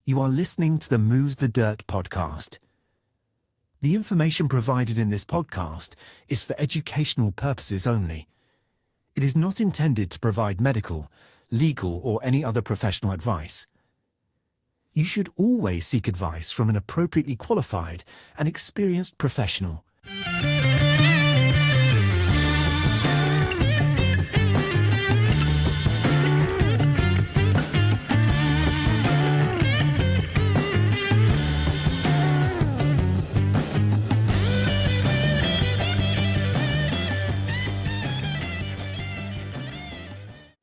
You are listening to the Move the Dirt podcast. The information provided in this podcast is for educational purposes only. It is not intended to provide medical, legal, or any other professional advice. You should always seek advice from an appropriately qualified and experienced professional.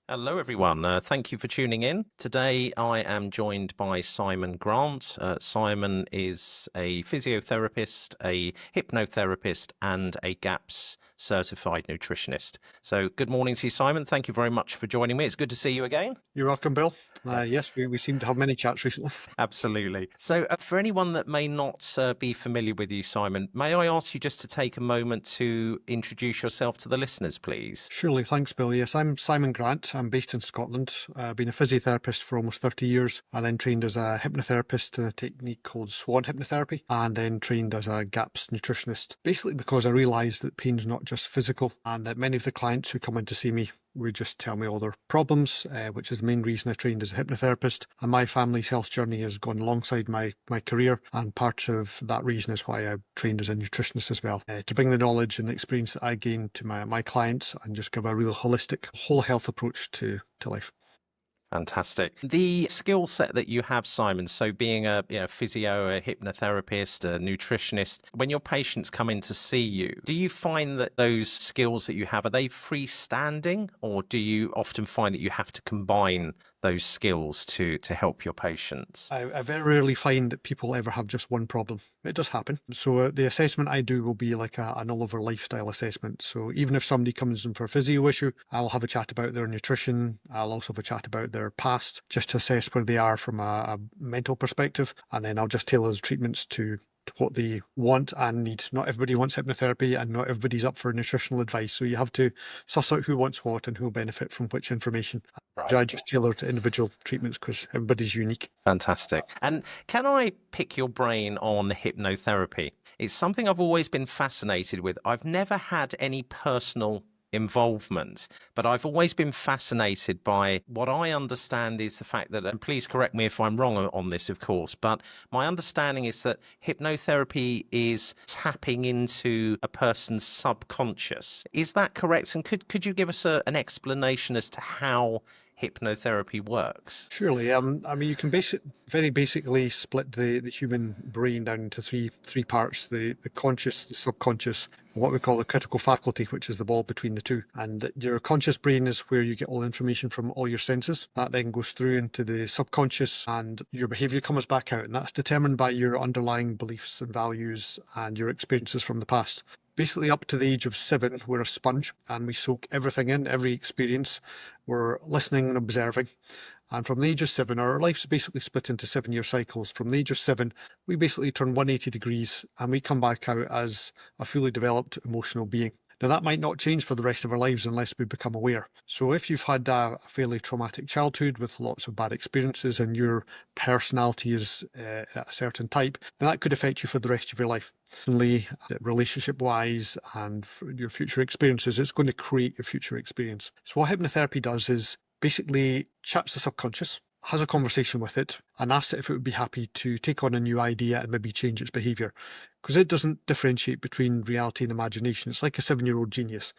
Hello everyone, thank you for tuning in. Today I am joined by Simon Grant. Simon is a physiotherapist, a hypnotherapist and a GAPS certified nutritionist. So good morning to you, Simon. Thank you very much for joining me. It's good to see you again. You're welcome, Bill. Yes, we seem to have many chats recently. Absolutely. So for anyone that may not be familiar with you, Simon, may I ask you just to take a moment to introduce yourself to the listeners, please? Surely, thanks, Bill. Yes, I'm Simon Grant. I'm based in Scotland. I've been a physiotherapist for almost 30 years. I then trained as a hypnotherapist in a technique called swan hypnotherapy, and then trained as a GAPS nutritionist, basically because I realised that pain's not just physical, and that many of the clients who come in to see me would just tell me all their problems, which is the main reason I trained as a hypnotherapist. And my family's health journey has gone alongside my career, and part of that reason is why I trained as a nutritionist as well, to bring the knowledge and the experience that I gained to my clients and just give a real holistic, whole health approach to life. Fantastic. The skill set that you have, Simon, so being a physio, a hypnotherapist, a nutritionist, when your patients come in to see you, do you find that those skills that you have, are they freestanding, or do you often find that you have to combine those skills to help your patients? I very rarely find that people ever have just one problem. It does happen. So the assessment I do will be like an all-over lifestyle assessment. So even if somebody comes in for a physio issue, I'll have a chat about their nutrition. I'll also have a chat about their past, just to assess where they are from a mental perspective. And then I'll just tailor the treatments to what they want and need. Not everybody wants hypnotherapy, and not everybody's up for nutritional advice. So you have to suss out who wants what and who will benefit from which information. Right. I just tailor to individual treatments because everybody's unique. Fantastic. And can I pick your brain on hypnotherapy? It's something I've always been fascinated with. I've never had any personal involvement, but I've always been fascinated by what I understand is the fact that, and please correct me if I'm wrong on this, of course, but my understanding is that hypnotherapy is tapping into a person's subconscious. Is that correct? And could you give us an explanation as to how hypnotherapy works? Surely. I mean, you can very basically split the human brain down into three parts: the conscious, the subconscious, and what we call the critical faculty, which is the ball between the two. And your conscious brain is where you get all the information from all your senses. That then goes through into the subconscious, and your behaviour comes back out, and that's determined by your underlying beliefs and values and your experiences from the past. Basically, up to the age of 7, we're a sponge, and we soak everything in, every experience. We're listening and observing. And from the age of 7, our life's basically split into 7-year cycles. From the age of 7, we basically turn 180 degrees and we come back out as a fully developed emotional being. Now, that might not change for the rest of our lives unless we become aware. So if you've had a fairly traumatic childhood with lots of bad experiences and your personality is a certain type, then that could affect you for the rest of your life. Relationship-wise and for your future experiences, it's going to create your future experience. So what hypnotherapy does is basically chats the subconscious, has a conversation with it, and asks it if it would be happy to take on a new idea and maybe change its behaviour. Because it doesn't differentiate between reality and imagination. It's like a 7-year-old genius.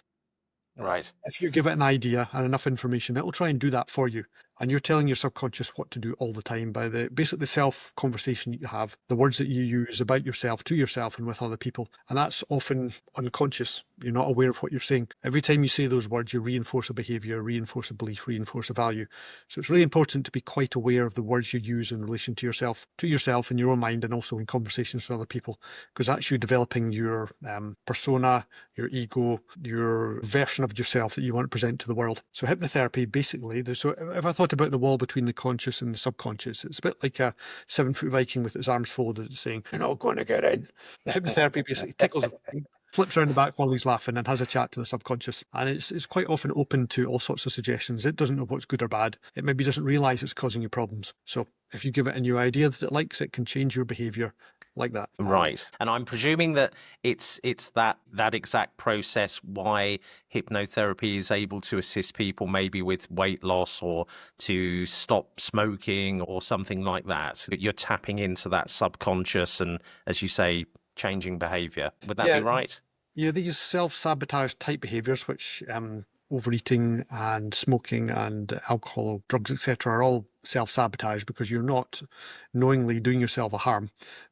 Right. If you give it an idea and enough information, it'll try and do that for you. And you're telling your subconscious what to do all the time by basically the self-conversation you have, the words that you use about yourself, to yourself and with other people. And that's often unconscious. You're not aware of what you're saying. Every time you say those words, you reinforce a behaviour, reinforce a belief, reinforce a value. So it's really important to be quite aware of the words you use in relation to yourself in your own mind, and also in conversations with other people, because that's you developing your persona, your ego, your version of yourself that you want to present to the world. So hypnotherapy, basically, so if I thought about the wall between the conscious and the subconscious, it's a bit like a 7-foot Viking with his arms folded saying, "You're not going to get in." The hypnotherapy basically tickles everything flips around the back while he's laughing and has a chat to the subconscious. And it's quite often open to all sorts of suggestions. It doesn't know what's good or bad. It maybe doesn't realise it's causing you problems. So if you give it a new idea that it likes, it can change your behaviour like that. Right. And I'm presuming that it's that exact process why hypnotherapy is able to assist people maybe with weight loss or to stop smoking or something like that. That you're tapping into that subconscious and, as you say, changing behavior. Would that be Yeah, right? yeah, these self-sabotage type behaviours, which overeating and smoking and alcohol, drugs, etc., are all self-sabotage because you're not knowingly doing yourself a harm.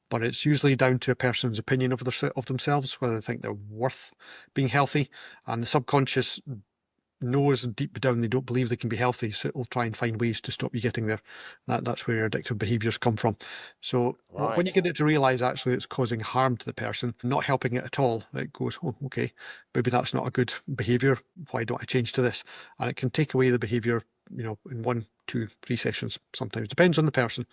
But it's usually down to a person's opinion of themselves, whether they think they're worth being healthy, and the subconscious knows deep down they don't believe they can be healthy, so it will try and find ways to stop you getting there. That's where addictive behaviours come from. So when you Right. get it to realise actually it's causing harm to the person, not helping it at all, it goes, oh, okay, maybe that's not a good behaviour. Why don't I change to this? And it can take away the behaviour, in 1, 2, 3 sessions. Sometimes depends on the person.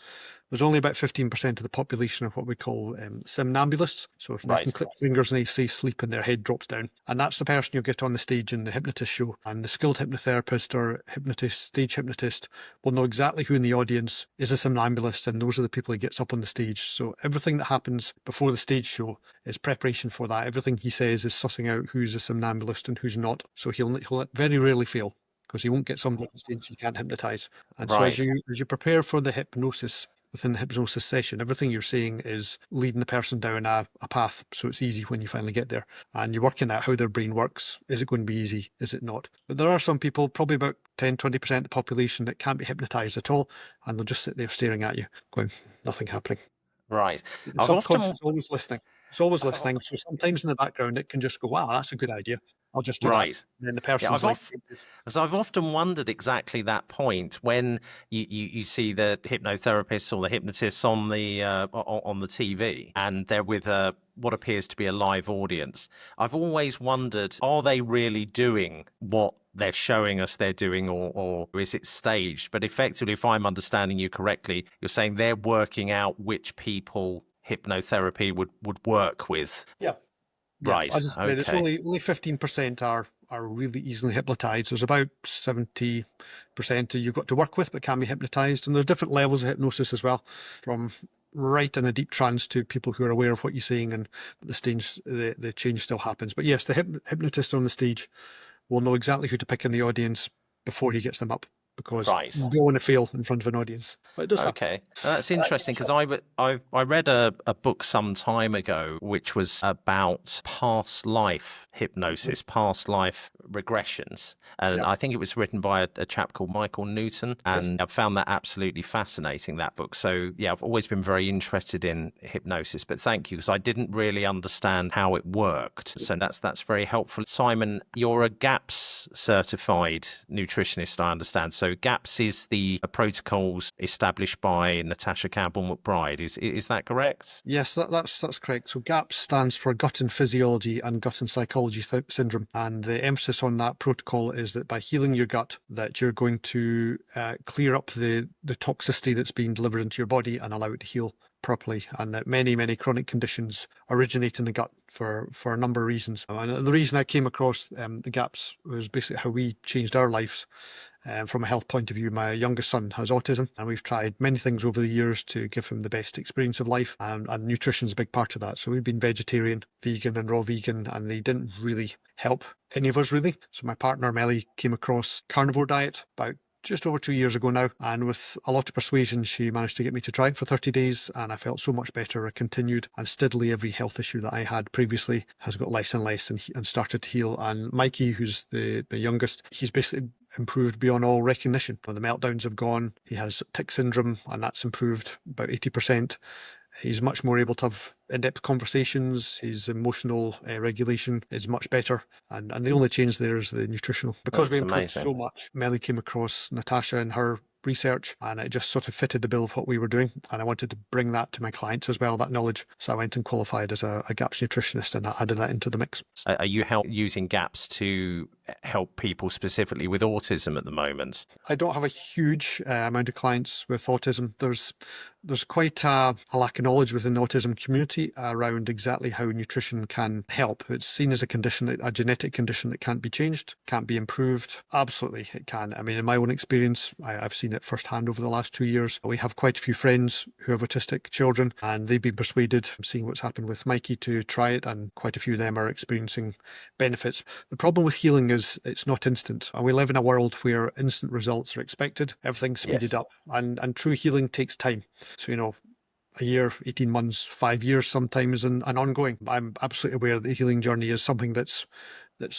There's only about 15% of the population are what we call somnambulists. So if you can Right. click fingers and they say sleep and their head drops down. And that's the person you'll get on the stage in the hypnotist show. And the skilled hypnotherapist or hypnotist, stage hypnotist will know exactly who in the audience is a somnambulist. And those are the people he gets up on the stage. So everything that happens before the stage show is preparation for that. Everything he says is sussing out who's a somnambulist and who's not. So he'll very rarely fail, because he won't get somebody on stage he can't hypnotise. And so as Right. you prepare for the hypnosis, within the hypnosis session, everything you're saying is leading the person down a path, so it's easy when you finally get there. And you're working out how their brain works. Is it going to be easy? Is it not? But there are some people, probably about 10, 20% of the population, that can't be hypnotised at all, and they'll just sit there staring at you, going, nothing happening. Right. The I've subconscious often is always listening. It's always listening. So sometimes in the background, it can just go, wow, that's a good idea. I'll just do that. right. And then the Yeah, person's like, I've often wondered exactly that point when you see the hypnotherapists or the hypnotists on the TV and they're with what appears to be a live audience. I've always wondered, are they really doing what they're showing us they're doing, or is it staged? But effectively, if I'm understanding you correctly, you're saying they're working out which people hypnotherapy would work with. yeah. Yeah, Right. as I said, it's Okay. only 15% are really easily hypnotized. There's about 70% you've got to work with but can be hypnotized, and there's different levels of hypnosis as well, from right in a deep trance to people who are aware of what you're saying, and the change still happens. But yes, the hypnotist on the stage will know exactly who to pick in the audience before he gets them up, because Right. you don't want to fail in front of an audience. But it does happen. Okay, that's interesting because I read a book some time ago which was about past life hypnosis, past life regressions, and Yeah. I think it was written by a chap called Michael Newton, Yes. and I found that absolutely fascinating, that book. So yeah, I've always been very interested in hypnosis, but thank you because I didn't really understand how it worked. So that's very helpful. Simon, you're a GAPS certified nutritionist, I understand. So GAPS is the protocols established by Natasha Campbell McBride. Is that correct? Yes, that's correct. So GAPS stands for Gut and Physiology and Gut and Psychology Syndrome, and the emphasis on that protocol is that by healing your gut, that you're going to clear up the toxicity that's being delivered into your body and allow it to heal properly, and that many chronic conditions originate in the gut for a number of reasons. And the reason I came across the GAPS was basically how we changed our lives. From a health point of view, my youngest son has autism, and we've tried many things over the years to give him the best experience of life, and nutrition is a big part of that. So we've been vegetarian, vegan, and raw vegan, and they didn't really help any of us really. So my partner Melly came across carnivore diet about just over 2 years ago now, and with a lot of persuasion she managed to get me to try it for 30 days, and I felt so much better. I continued, and steadily every health issue that I had previously has got less and less, and started to heal. And Mikey, who's the youngest, he's basically improved beyond all recognition. The meltdowns have gone. He has tic syndrome, and that's improved about 80%. He's much more able to have in-depth conversations. His emotional regulation is much better. And the only change there is the nutritional. Because we That's improved amazing. so much, Melly came across Natasha and her research, and it just sort of fitted the bill of what we were doing. And I wanted to bring that to my clients as well, that knowledge. So I went and qualified as a GAPS nutritionist, and I added that into the mix. Are you using GAPS to help people specifically with autism at the moment? I don't have a huge amount of clients with autism. There's quite a lack of knowledge within the autism community around exactly how nutrition can help. It's seen as a condition, a genetic condition that can't be changed, can't be improved. Absolutely, it can. I mean, in my own experience, I've seen it firsthand over the last 2 years. We have quite a few friends who have autistic children, and they've been persuaded, seeing what's happened with Mikey, to try it, and quite a few of them are experiencing benefits. The problem with healing is it's not instant, and we live in a world where instant results are expected. Everything's speeded Yes. up, and true healing takes time. So, a year, 18 months, 5 years sometimes, and ongoing. I'm absolutely aware that the healing journey is something that's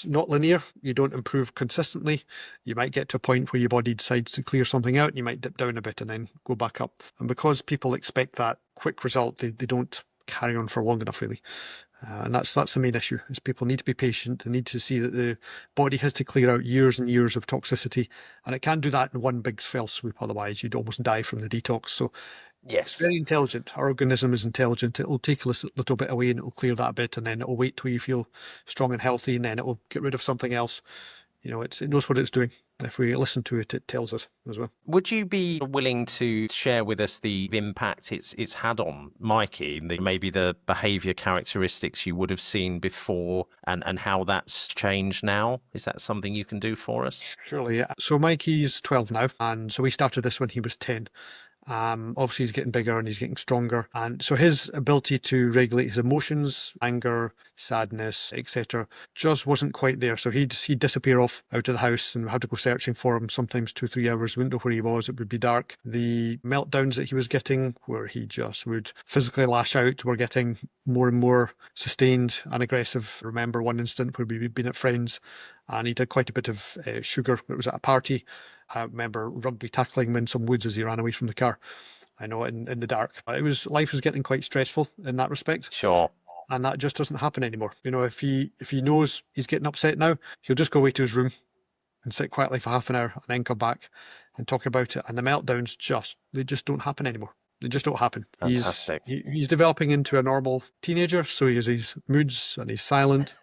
not linear. You don't improve consistently. You might get to a point where your body decides to clear something out, and you might dip down a bit and then go back up. And because people expect that quick result, they don't carry on for long enough, really. And that's the main issue, is people need to be patient. They need to see that the body has to clear out years and years of toxicity, and it can't do that in one big fell swoop. Otherwise, you'd almost die from the detox. So it's Yes. very intelligent. Our organism is intelligent. It will take a little bit away, and it will clear that bit, and then it will wait till you feel strong and healthy, and then it will get rid of something else. It knows what it's doing. If we listen to it, it tells us as well. Would you be willing to share with us the impact it's had on Mikey, maybe the behaviour characteristics you would have seen before, and how that's changed now? Is that something you can do for us? Surely, yeah. So Mikey's 12 now, and so we started this when he was 10. Obviously, he's getting bigger and he's getting stronger, and so his ability to regulate his emotions, anger, sadness, etc., just wasn't quite there. So he'd disappear off out of the house, and we had to go searching for him. Sometimes 2 or 3 hours, wouldn't know where he was. It would be dark. The meltdowns that he was getting, where he just would physically lash out, were getting more and more sustained and aggressive. I remember one instant where we'd been at friends, and he did quite a bit of sugar. It was at a party. I remember rugby tackling him in some woods as he ran away from the car. I know, in the dark. Life was getting quite stressful in that respect, Sure. and that just doesn't happen anymore. If he knows he's getting upset now, he'll just go away to his room and sit quietly for half an hour, and then come back and talk about it. And the meltdowns they just don't happen anymore. They just don't happen. Fantastic. He's developing into a normal teenager, so he has his moods and he's silent.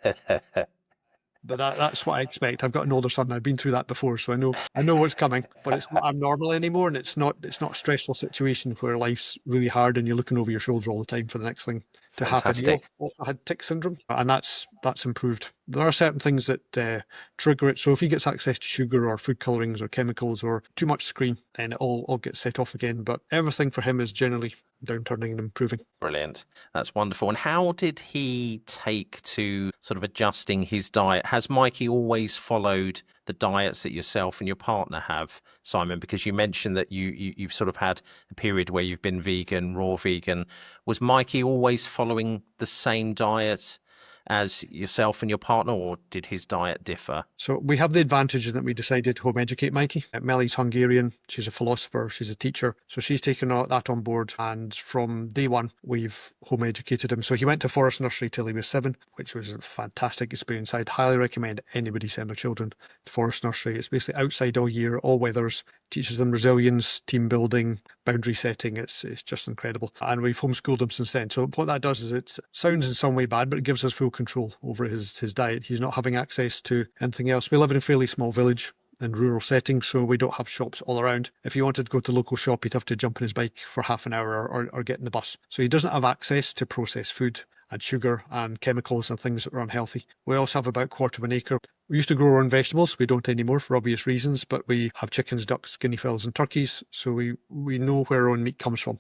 But that's what I expect. I've got an older son. I've been through that before, so I know what's coming. But it's not abnormal anymore, and it's not a stressful situation where life's really hard and you're looking over your shoulder all the time for the next thing to happen. He Fantastic. also had tic syndrome, and that's improved. There are certain things that trigger it. So if he gets access to sugar or food colorings or chemicals or too much screen, then it all gets set off again. But everything for him is generally downturning and improving. Brilliant. That's wonderful. And how did he take to sort of adjusting his diet? Has Mikey always followed the diets that yourself and your partner have, Simon? Because you mentioned that you've sort of had a period where you've been vegan, raw vegan. Was Mikey always following the same diet as yourself and your partner, or did his diet differ? So we have the advantage in that we decided to home educate Mikey. Mellie's Hungarian. She's a philosopher. She's a teacher. So she's taken all that on board. And from day one, we've home educated him. So he went to Forest Nursery till he was 7, which was a fantastic experience. I'd highly recommend anybody send their children to Forest Nursery. It's basically outside all year, all weathers. Teaches them resilience, team building, boundary setting. It's just incredible. And we've homeschooled him since then. So what that does is, it sounds in some way bad, but it gives us full control over his diet. He's not having access to anything else. We live in a fairly small village in rural settings, so we don't have shops all around. If he wanted to go to the local shop, he'd have to jump on his bike for half an hour or get in the bus. So he doesn't have access to processed food and sugar and chemicals and things that are unhealthy. We also have about a quarter of an acre. We used to grow our own vegetables. We don't anymore for obvious reasons, but we have chickens, ducks, guinea fowls and turkeys, so we know where our own meat comes from.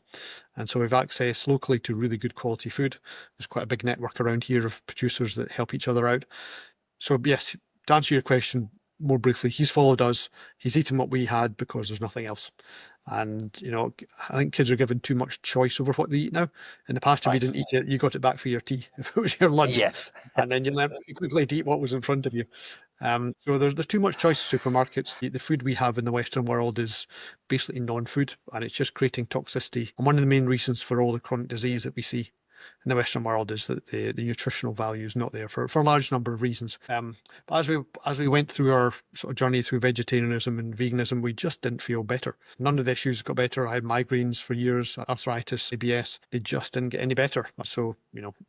And so we've access locally to really good quality food. There's quite a big network around here of producers that help each other out. So yes, to answer your question more briefly, he's followed us. He's eaten what we had because there's nothing else. And, I think kids are given too much choice over what they eat now. In the past, if you didn't eat it, you got it back for your tea, if it was your lunch. Yes. And then you learned quickly to eat what was in front of you. So there's too much choice in supermarkets. The food we have in the Western world is basically non-food, and it's just creating toxicity. And one of the main reasons for all the chronic disease that we see in the Western world is that the nutritional value is not there for a large number of reasons. But as we went through our sort of journey through vegetarianism and veganism, we just didn't feel better. None of the issues got better. I had migraines for years, arthritis, ABS. They just didn't get any better. So,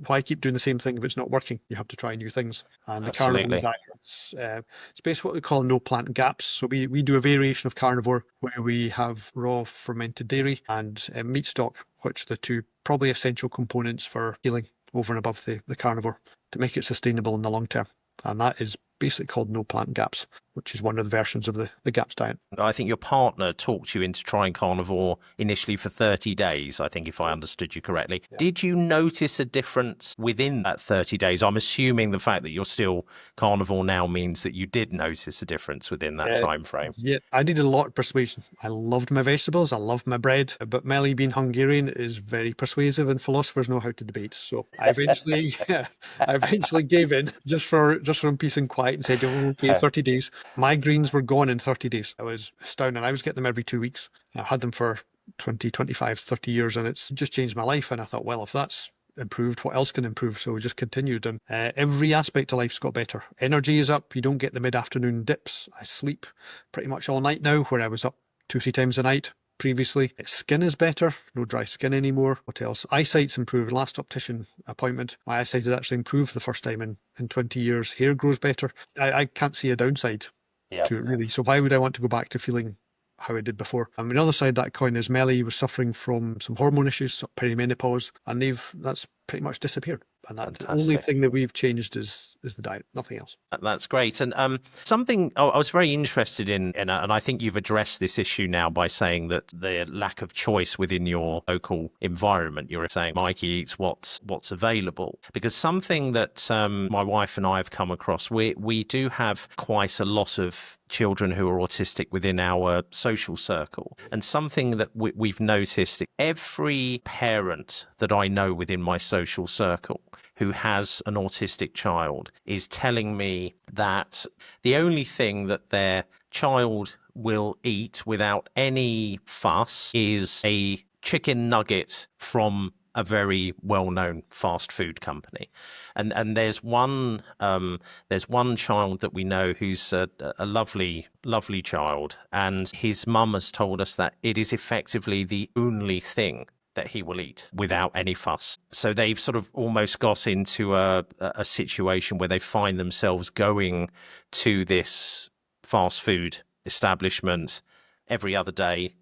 why keep doing the same thing if it's not working? You have to try new things. And the carnivore Absolutely. diet It's basically what we call no plant gaps. So we do a variation of carnivore where we have raw fermented dairy and meat stock, which are the two probably essential components for healing over and above the carnivore to make it sustainable in the long term. And that is basically called no plant gaps, which is one of the versions of the GAPS diet. I think your partner talked you into trying carnivore initially for 30 days, I think, if I understood you correctly. Yeah. Did you notice a difference within that 30 days? I'm assuming the fact that you're still carnivore now means that you did notice a difference within that time frame. Yeah, I needed a lot of persuasion. I loved my vegetables, I loved my bread, but Melly being Hungarian is very persuasive and philosophers know how to debate. So I eventually I eventually gave in just for peace and quiet and said, oh, okay, 30 days. Migraines were gone in 30 days. I was astounded. I was getting them every 2 weeks. I had them for 20, 25, 30 years and it's just changed my life. And I thought, well, if that's improved, what else can improve? So we just continued and every aspect of life's got better. Energy is up. You don't get the mid-afternoon dips. I sleep pretty much all night now, where I was up 2-3 times a night previously. Skin is better, no dry skin anymore. What else? Eyesight's improved. Last optician appointment, my eyesight has actually improved for the first time in 20 years. Hair grows better. I can't see a downside to it really. So why would I want to go back to feeling how I did before? And the other side of that coin is Melly was suffering from some hormone issues, perimenopause, and that's pretty much disappeared. And that's the only thing that we've changed is the diet, nothing else. That's great. And something I was very interested in, and I think you've addressed this issue now by saying that the lack of choice within your local environment. You're saying Mikey eats what's available. Because something that my wife and I have come across, we do have quite a lot of children who are autistic within our social circle. And something that we've noticed, every parent that I know within my social circle who has an autistic child is telling me that the only thing that their child will eat without any fuss is a chicken nugget from a very well-known fast food company. And there's one child that we know who's a lovely child, and his mum has told us that it is effectively the only thing that he will eat without any fuss. So they've sort of almost got into a situation where they find themselves going to this fast food establishment every other day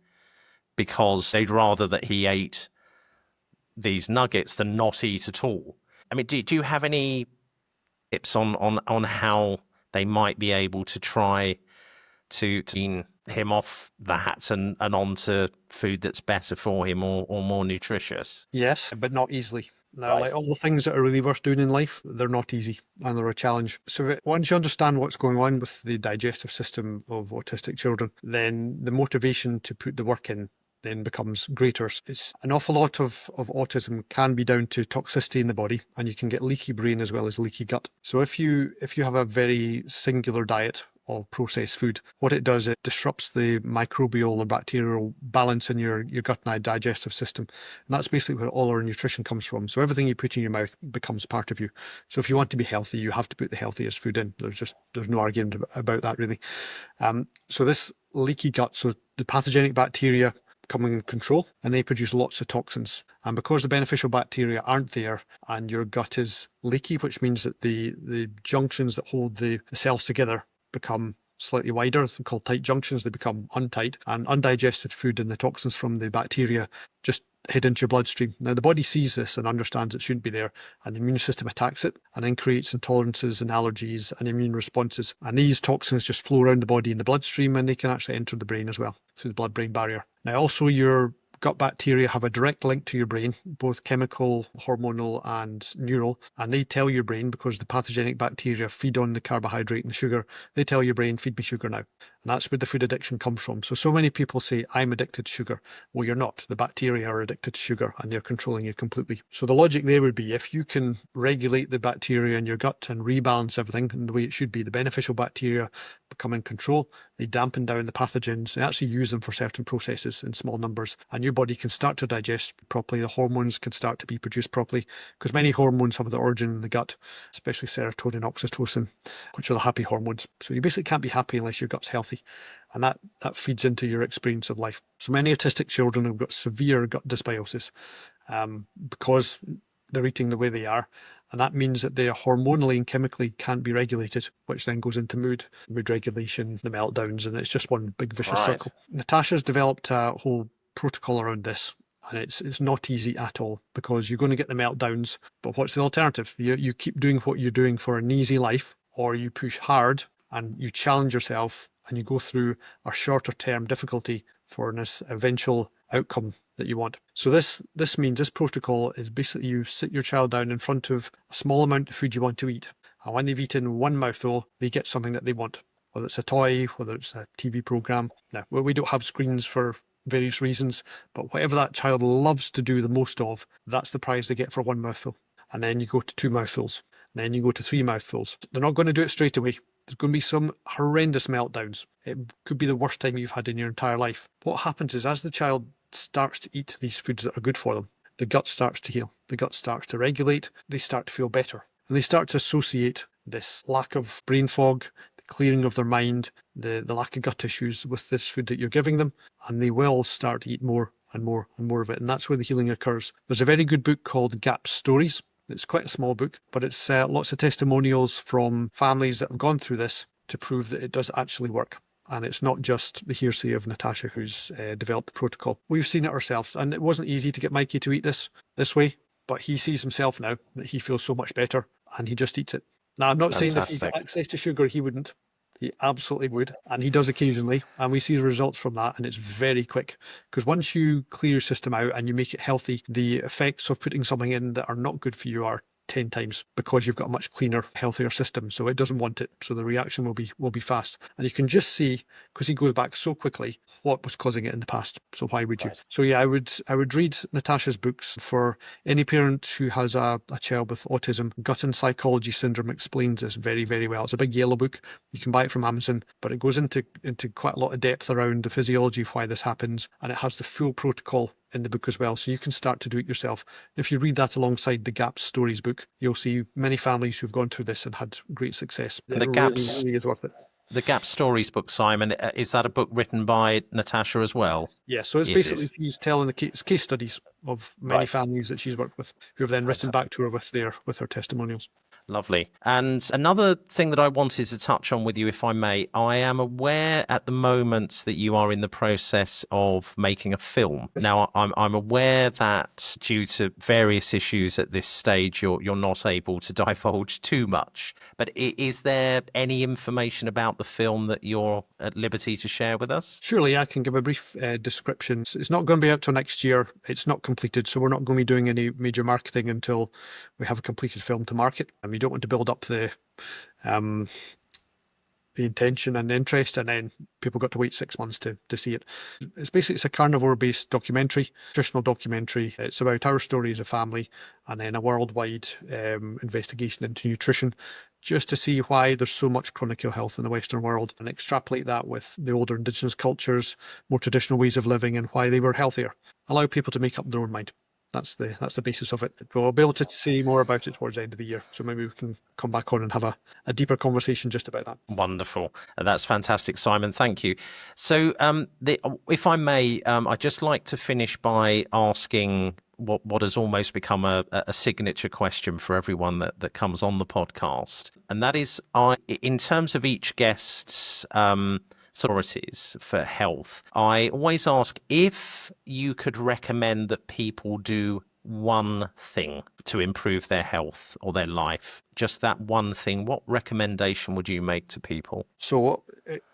because they'd rather that he ate these nuggets than not eat at all. I mean, do you have any tips on how they might be able to try to wean him off that and onto food that's better for him or more nutritious? Yes, but not easily. Now, Right. like all the things that are really worth doing in life, they're not easy and they're a challenge. So once you understand what's going on with the digestive system of autistic children, then the motivation to put the work in then becomes greater. It's an awful lot of autism can be down to toxicity in the body, and you can get leaky brain as well as leaky gut. So if you have a very singular diet of processed food, what it does, it disrupts the microbial or bacterial balance in your gut and digestive system. And that's basically where all our nutrition comes from. So everything you put in your mouth becomes part of you. So if you want to be healthy, you have to put the healthiest food in. There's no argument about that really. So this leaky gut, so the pathogenic bacteria come in control and they produce lots of toxins. And because the beneficial bacteria aren't there and your gut is leaky, which means that the junctions that hold the cells together become slightly wider, they're called tight junctions, they become untight, and undigested food and the toxins from the bacteria just head into your bloodstream. Now the body sees this and understands it shouldn't be there, and the immune system attacks it and then creates intolerances and allergies and immune responses. And these toxins just flow around the body in the bloodstream, and they can actually enter the brain as well through the blood-brain barrier. Now also your gut bacteria have a direct link to your brain, both chemical, hormonal and neural, and they tell your brain, because the pathogenic bacteria feed on the carbohydrate and the sugar, they tell your brain, feed me sugar now. And that's where the food addiction comes from. So many people say, I'm addicted to sugar. Well, you're not. The bacteria are addicted to sugar and they're controlling you completely. So the logic there would be, if you can regulate the bacteria in your gut and rebalance everything in the way it should be, the beneficial bacteria become in control, they dampen down the pathogens, they actually use them for certain processes in small numbers, and your body can start to digest properly, the hormones can start to be produced properly, because many hormones have their origin in the gut, especially serotonin, oxytocin, which are the happy hormones. So you basically can't be happy unless your gut's healthy, and that feeds into your experience of life. So many autistic children have got severe gut dysbiosis because they're eating the way they are, And that means that they hormonally and chemically can't be regulated, which then goes into mood regulation, the meltdowns, and it's just one big vicious Right. circle. Natasha's developed a whole protocol around this, and it's not easy at all, because you're going to get the meltdowns, but what's the alternative? You keep doing what you're doing for an easy life, or you push hard and you challenge yourself and you go through a shorter term difficulty for this eventual outcome that you want. So this means this protocol is basically you sit your child down in front of a small amount of food you want to eat. And when they've eaten one mouthful, they get something that they want, whether it's a toy, whether it's a TV program. Now, we don't have screens for various reasons, but whatever that child loves to do the most of, that's the prize they get for one mouthful. And then you go to 2 mouthfuls. And then you go to 3 mouthfuls. They're not going to do it straight away. There's going to be some horrendous meltdowns. It could be the worst time you've had in your entire life. What happens is, as the child starts to eat these foods that are good for them, the gut starts to heal. The gut starts to regulate. They start to feel better. And they start to associate this lack of brain fog, the clearing of their mind, the lack of gut issues with this food that you're giving them. And they will start to eat more and more and more of it. And that's where the healing occurs. There's a very good book called Gap Stories. It's quite a small book, but it's lots of testimonials from families that have gone through this to prove that it does actually work. And it's not just the hearsay of Natasha who's developed the protocol. We've seen it ourselves, and it wasn't easy to get Mikey to eat this way, but he sees himself now that he feels so much better, and he just eats it. Now, I'm not saying if he Fantastic. got access to sugar, he wouldn't. He absolutely would, and he does occasionally, and we see the results from that, and it's very quick. Because once you clear your system out and you make it healthy, the effects of putting something in that are not good for you are 10 times, because you've got a much cleaner, healthier system. So it doesn't want it. So the reaction will be fast. And you can just see, because he goes back so quickly, what was causing it in the past. So why would you? Right. So yeah, I would read Natasha's books. For any parent who has a child with autism, Gut and Psychology Syndrome explains this very, very well. It's a big yellow book. You can buy it from Amazon, but it goes into quite a lot of depth around the physiology of why this happens. And it has the full protocol in the book as well, so you can start to do it yourself. If you read that alongside the Gap Stories book, you'll see many families who've gone through this and had great success. And the It Gaps, really is worth it. the Gap Stories book, Simon, is that a book written by Natasha as well? Yeah, so it's It basically is. she's telling the case studies of many Right. families that she's worked with, who have then written back to her with her testimonials. Lovely. And another thing that I wanted to touch on with you, if I may, I am aware at the moment that you are in the process of making a film. Now, I'm aware that due to various issues at this stage, you're not able to divulge too much. But is there any information about the film that you're at liberty to share with us? Surely I can give a brief description. It's not going to be out till next year. It's not completed, so we're not going to be doing any major marketing until we have a completed film to market. And we don't want to build up the intention and the interest, and then people got to wait 6 months to see it. It's a carnivore-based documentary, nutritional documentary. It's about our story as a family, and then a worldwide investigation into nutrition, just to see why there's so much chronic ill health in the Western world, and extrapolate that with the older indigenous cultures, more traditional ways of living, and why they were healthier. Allow people to make up their own mind. That's the basis of it. We'll be able to see more about it towards the end of the year. So maybe we can come back on and have a deeper conversation just about that. Wonderful. That's fantastic, Simon. Thank you. So, if I may, I'd just like to finish by asking what has almost become a signature question for everyone that comes on the podcast. And that is, in terms of each guest's authorities for health, I always ask if you could recommend that people do one thing to improve their health or their life, just that one thing, what recommendation would you make to people? So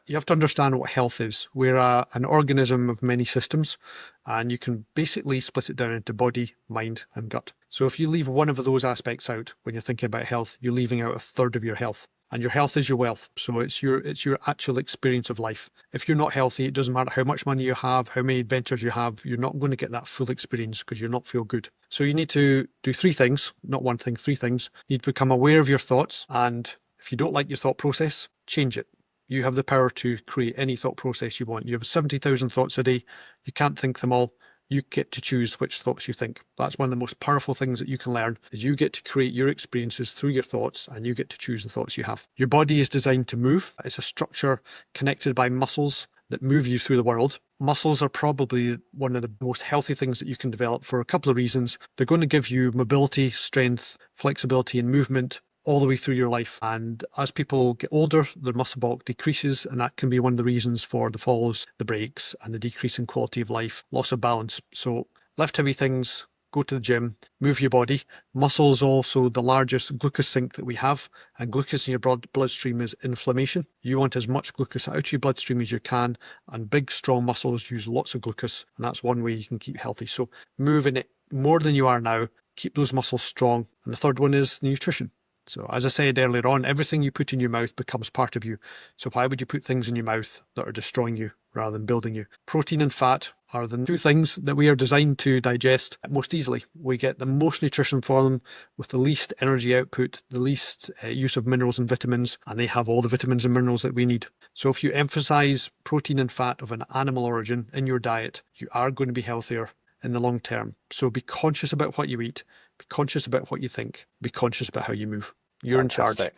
you have to understand what health is. We're an organism of many systems, and you can basically split it down into body, mind, and gut. So if you leave one of those aspects out when you're thinking about health, you're leaving out a third of your health. And your health is your wealth. So it's your actual experience of life. If you're not healthy, it doesn't matter how much money you have, how many adventures you have, you're not going to get that full experience because you'll not feel good. So you need to do 3 things, not one thing, 3 things. You need to become aware of your thoughts. And if you don't like your thought process, change it. You have the power to create any thought process you want. You have 70,000 thoughts a day. You can't think them all. You get to choose which thoughts you think. That's one of the most powerful things that you can learn, is you get to create your experiences through your thoughts, and you get to choose the thoughts you have. Your body is designed to move. It's a structure connected by muscles that move you through the world. Muscles are probably one of the most healthy things that you can develop for a couple of reasons. They're going to give you mobility, strength, flexibility, and movement all the way through your life. And as people get older, their muscle bulk decreases, and that can be one of the reasons for the falls, the breaks, and the decrease in quality of life, loss of balance. So lift heavy things, go to the gym, move your body. Muscle is also the largest glucose sink that we have, and glucose in your bloodstream is inflammation. You want as much glucose out of your bloodstream as you can, and big, strong muscles use lots of glucose, and that's one way you can keep healthy. So moving it more than you are now, keep those muscles strong. And the third one is nutrition. So as I said earlier on, everything you put in your mouth becomes part of you. So why would you put things in your mouth that are destroying you rather than building you? Protein and fat are the two things that we are designed to digest most easily. We get the most nutrition for them with the least energy output, the least use of minerals and vitamins, and they have all the vitamins and minerals that we need. So if you emphasize protein and fat of an animal origin in your diet, you are going to be healthier in the long term. So be conscious about what you eat, be conscious about what you think, be conscious about how you move. You're Fantastic. in charge.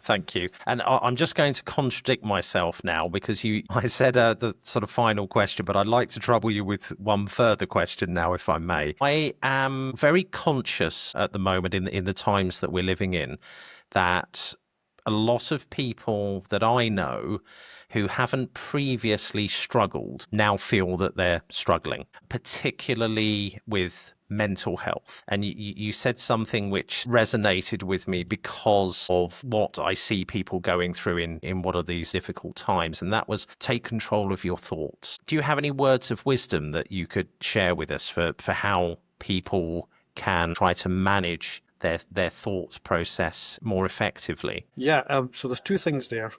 Thank you. And I'm just going to contradict myself now because I said the sort of final question, but I'd like to trouble you with one further question now, if I may. I am very conscious at the moment in the times that we're living in that a lot of people that I know who haven't previously struggled now feel that they're struggling, particularly with mental health. And you said something which resonated with me because of what I see people going through in what are these difficult times, and that was take control of your thoughts. Do you have any words of wisdom that you could share with us for how people can try to manage their thought process more effectively? Yeah, so there's two things there.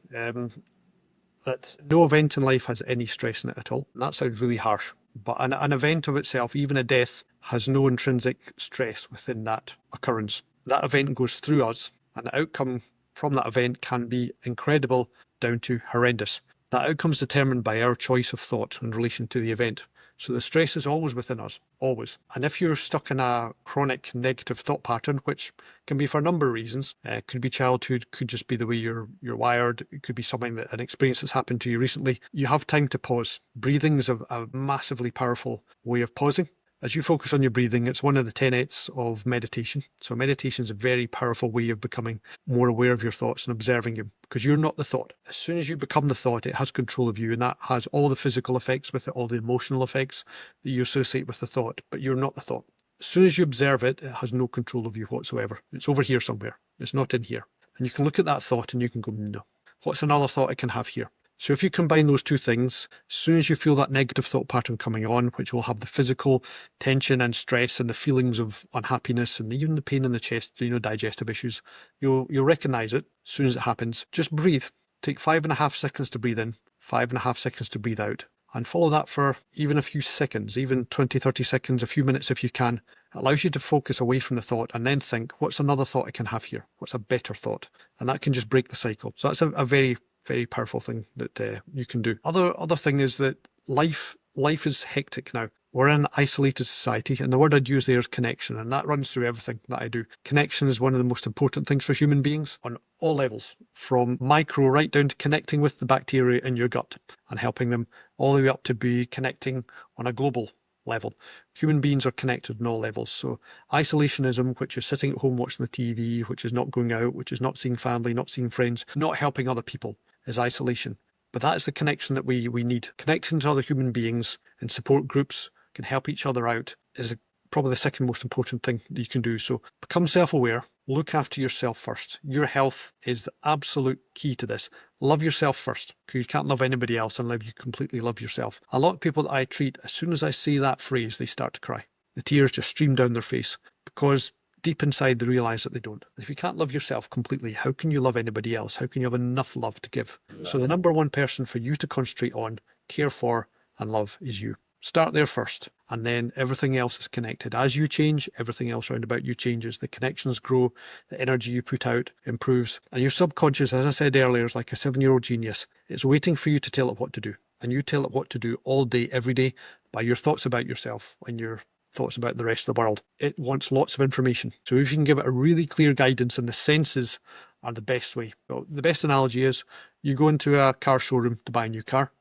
That no event in life has any stress in it at all. And that sounds really harsh, but an event of itself, even a death, has no intrinsic stress within that occurrence. That event goes through us, and the outcome from that event can be incredible down to horrendous. That outcome is determined by our choice of thought in relation to the event. So the stress is always within us, always. And if you're stuck in a chronic negative thought pattern, which can be for a number of reasons, could be childhood, could just be the way you're wired, it could be something an experience that's happened to you recently, you have time to pause. Breathing is a massively powerful way of pausing. As you focus on your breathing, it's one of the tenets of meditation. So meditation is a very powerful way of becoming more aware of your thoughts and observing them, because you're not the thought. As soon as you become the thought, it has control of you, and that has all the physical effects with it, all the emotional effects that you associate with the thought, but you're not the thought. As soon as you observe it, it has no control of you whatsoever. It's over here somewhere. It's not in here. And you can look at that thought and you can go, no, what's another thought I can have here? So if you combine those two things, as soon as you feel that negative thought pattern coming on, which will have the physical tension and stress and the feelings of unhappiness and even the pain in the chest, digestive issues, you'll recognize it as soon as it happens. Just breathe. Take 5.5 seconds to breathe in, 5.5 seconds to breathe out, and follow that for even a few seconds, even 20, 30 seconds, a few minutes if you can. It allows you to focus away from the thought and then think, what's another thought I can have here? What's a better thought? And that can just break the cycle. So that's a very, very powerful thing that you can do. Other thing is that life is hectic now. We're in an isolated society, and the word I'd use there is connection, and that runs through everything that I do. Connection is one of the most important things for human beings on all levels, from micro right down to connecting with the bacteria in your gut and helping them, all the way up to be connecting on a global level. Human beings are connected on all levels. So isolationism, which is sitting at home watching the TV, which is not going out, which is not seeing family, not seeing friends, not helping other people, is isolation. But that is the connection that we need. Connecting to other human beings in support groups, can help each other out, is probably the second most important thing that you can do. So become self-aware, look after yourself first. Your health is the absolute key to this. Love yourself first, because you can't love anybody else unless you completely love yourself. A lot of people that I treat, as soon as I say that phrase, they start to cry. The tears just stream down their face, because deep inside they realise that they don't. If you can't love yourself completely, how can you love anybody else? How can you have enough love to give? So the number one person for you to concentrate on, care for, and love is you. Start there first, and then everything else is connected. As you change, everything else around about you changes. The connections grow, the energy you put out improves, and your subconscious, as I said earlier, is like a 7-year-old genius. It's waiting for you to tell it what to do, and you tell it what to do all day, every day, by your thoughts about yourself and your thoughts about the rest of the world. It wants lots of information. So if you can give it a really clear guidance, and the senses are the best way. So the best analogy is you go into a car showroom to buy a new car,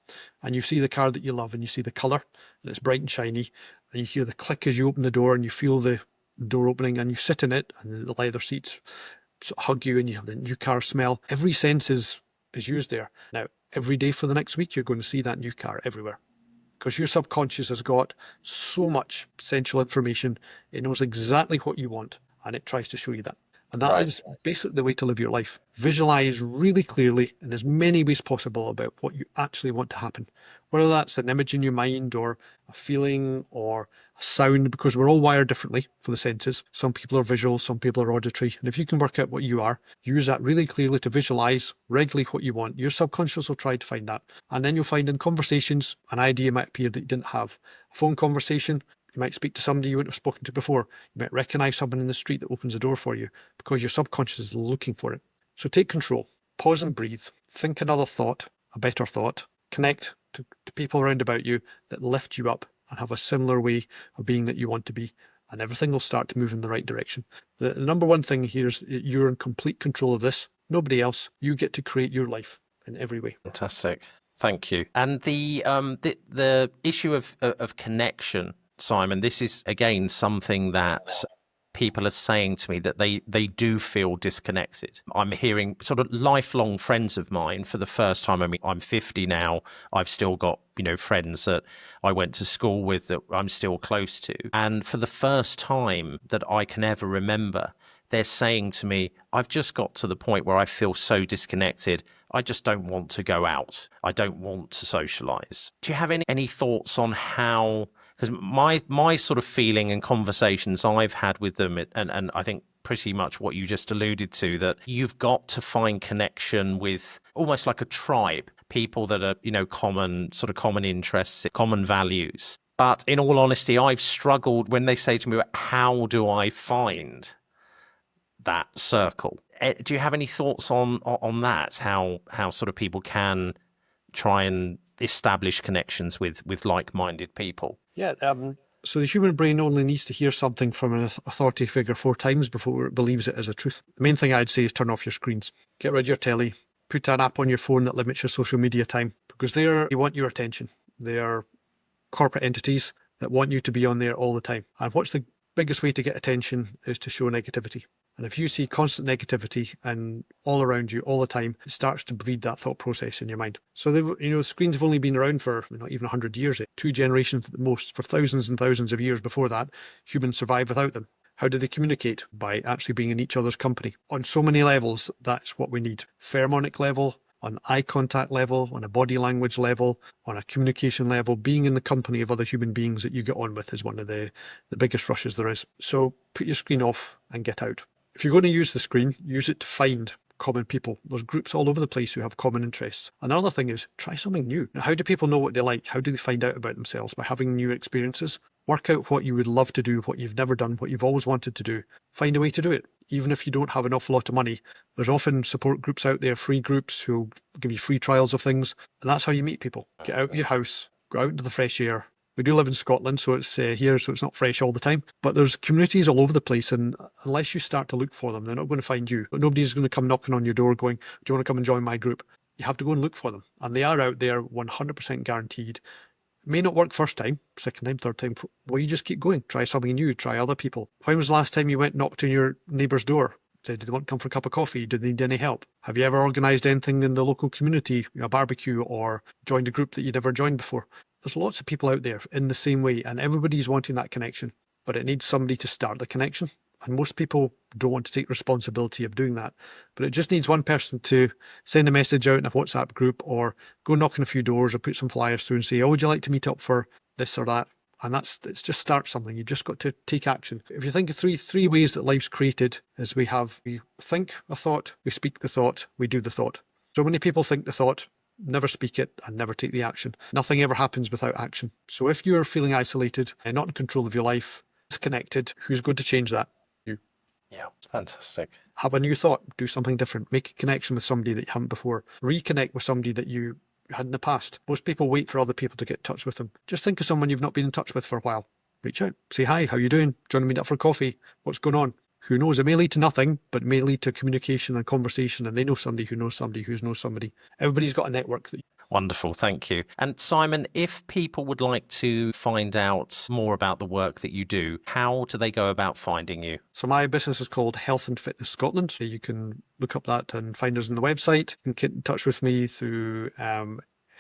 and you see the car that you love, and you see the colour, and it's bright and shiny, and you hear the click as you open the door, and you feel the door opening, and you sit in it, and the leather seats sort of hug you, and you have the new car smell. Every sense is used there. Now, every day for the next week, you're going to see that new car everywhere, because your subconscious has got so much essential information. It knows exactly what you want, and it tries to show you that. And that is basically the way to live your life. Visualize really clearly in as many ways possible about what you actually want to happen. Whether that's an image in your mind or a feeling or a sound, because we're all wired differently for the senses. Some people are visual, some people are auditory. And if you can work out what you are, use that really clearly to visualize regularly what you want. Your subconscious will try to find that. And then you'll find in conversations, an idea might appear that you didn't have. A phone conversation, you might speak to somebody you wouldn't have spoken to before. You might recognize someone in the street that opens the door for you because your subconscious is looking for it. So take control, pause and breathe, think another thought, a better thought, connect to people around about you that lift you up and have a similar way of being that you want to be, and everything will start to move in the right direction. The number one thing here is you're in complete control of this. Nobody else. You get to create your life in every way. Fantastic. Thank you. And the issue of connection, Simon, this is again something that people are saying to me, that they do feel disconnected. I'm hearing sort of lifelong friends of mine for the first time. I mean, I'm 50 now. I've still got, friends that I went to school with that I'm still close to. And for the first time that I can ever remember, they're saying to me, I've just got to the point where I feel so disconnected. I just don't want to go out. I don't want to socialize. Do you have any thoughts on how? Because my sort of feeling and conversations I've had with them, and I think pretty much what you just alluded to, that you've got to find connection with almost like a tribe, people that are, common interests, common values. But in all honesty, I've struggled when they say to me, how do I find that circle? Do you have any thoughts on that? How sort of people can try and establish connections with like-minded people? Yeah. So the human brain only needs to hear something from an authority figure 4 times before it believes it as a truth. The main thing I'd say is turn off your screens. Get rid of your telly. Put an app on your phone that limits your social media time, because they want your attention. They are corporate entities that want you to be on there all the time. And what's the biggest way to get attention is to show negativity. And if you see constant negativity and all around you all the time, it starts to breed that thought process in your mind. So screens have only been around for not even 100 years, 2 generations at the most. For thousands and thousands of years before that, humans survived without them. How do they communicate? By actually being in each other's company. On so many levels, that's what we need. Pheromonic level, on eye contact level, on a body language level, on a communication level, being in the company of other human beings that you get on with is one of the biggest rushes there is. So put your screen off and get out. If you're going to use the screen, use it to find common people. There's groups all over the place who have common interests. Another thing is try something new. Now, how do people know what they like? How do they find out about themselves? By having new experiences. Work out what you would love to do, what you've never done, what you've always wanted to do. Find a way to do it. Even if you don't have an awful lot of money, there's often support groups out there, free groups who'll give you free trials of things. And that's how you meet people. Get out of your house, go out into the fresh air. We do live in Scotland, so it's here, so it's not fresh all the time. But there's communities all over the place, and unless you start to look for them, they're not going to find you. But nobody's going to come knocking on your door going, do you want to come and join my group? You have to go and look for them. And they are out there 100% guaranteed. It may not work first time, second time, third time. Well, you just keep going. Try something new, try other people. When was the last time you went and knocked on your neighbour's door? Said, did they want to come for a cup of coffee? Did they need any help? Have you ever organised anything in the local community, a barbecue, or joined a group that you'd never joined before? There's lots of people out there in the same way, and everybody's wanting that connection, but it needs somebody to start the connection. And most people don't want to take responsibility of doing that. But it just needs one person to send a message out in a WhatsApp group, or go knock on a few doors, or put some flyers through and say, oh, would you like to meet up for this or that? And it's just start something. You've just got to take action. If you think of three ways that life's created, is we think a thought, we speak the thought, we do the thought. So many people think the thought, never speak it, and never take the action. Nothing ever happens without action. So if you're feeling isolated and not in control of your life, disconnected, who's going to change that? You. Yeah, fantastic. Have a new thought, do something different, make a connection with somebody that you haven't before, reconnect with somebody that you had in the past. Most people wait for other people to get in touch with them. Just think of someone you've not been in touch with for a while. reach out, say hi, how you doing? Do you want to meet up for coffee? What's going on? Who knows? It may lead to nothing, but it may lead to communication and conversation, and they know somebody who knows somebody who knows somebody. Everybody's got a network. Wonderful, thank you. And Simon, if people would like to find out more about the work that you do, how do they go about finding you? So my business is called Health and Fitness Scotland. So you can look up that and find us on the website. You can get in touch with me through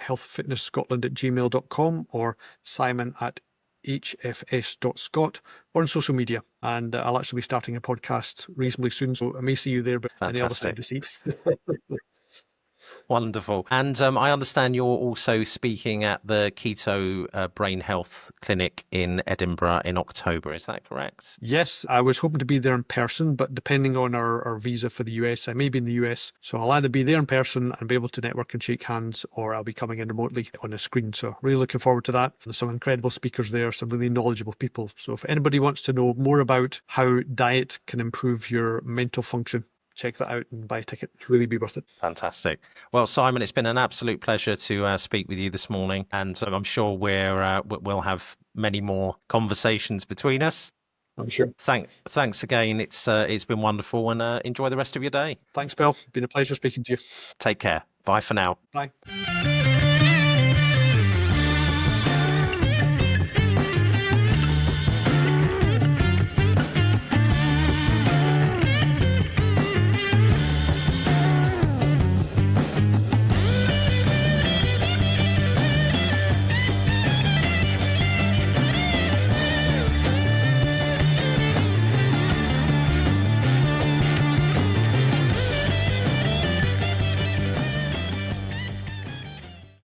healthfitnessscotland@gmail.com or simon@hfs.scot or on social media. And I'll actually be starting a podcast reasonably soon, so I may see you there, but on the other side of the seat. Wonderful. And I understand you're also speaking at the Keto Brain Health Clinic in Edinburgh in October. Is that correct? Yes, I was hoping to be there in person, but depending on our visa for the US, I may be in the US. So I'll either be there in person and be able to network and shake hands, or I'll be coming in remotely on a screen. So really looking forward to that. There's some incredible speakers there, some really knowledgeable people. So if anybody wants to know more about how diet can improve your mental function, check that out and buy a ticket. It's really be worth it. Fantastic. Well, Simon, it's been an absolute pleasure to speak with you this morning, and I'm sure we'll have many more conversations between us. I'm sure. Thanks again. It's been wonderful, and enjoy the rest of your day. Thanks, Bill. Been a pleasure speaking to you. Take care. Bye for now. Bye.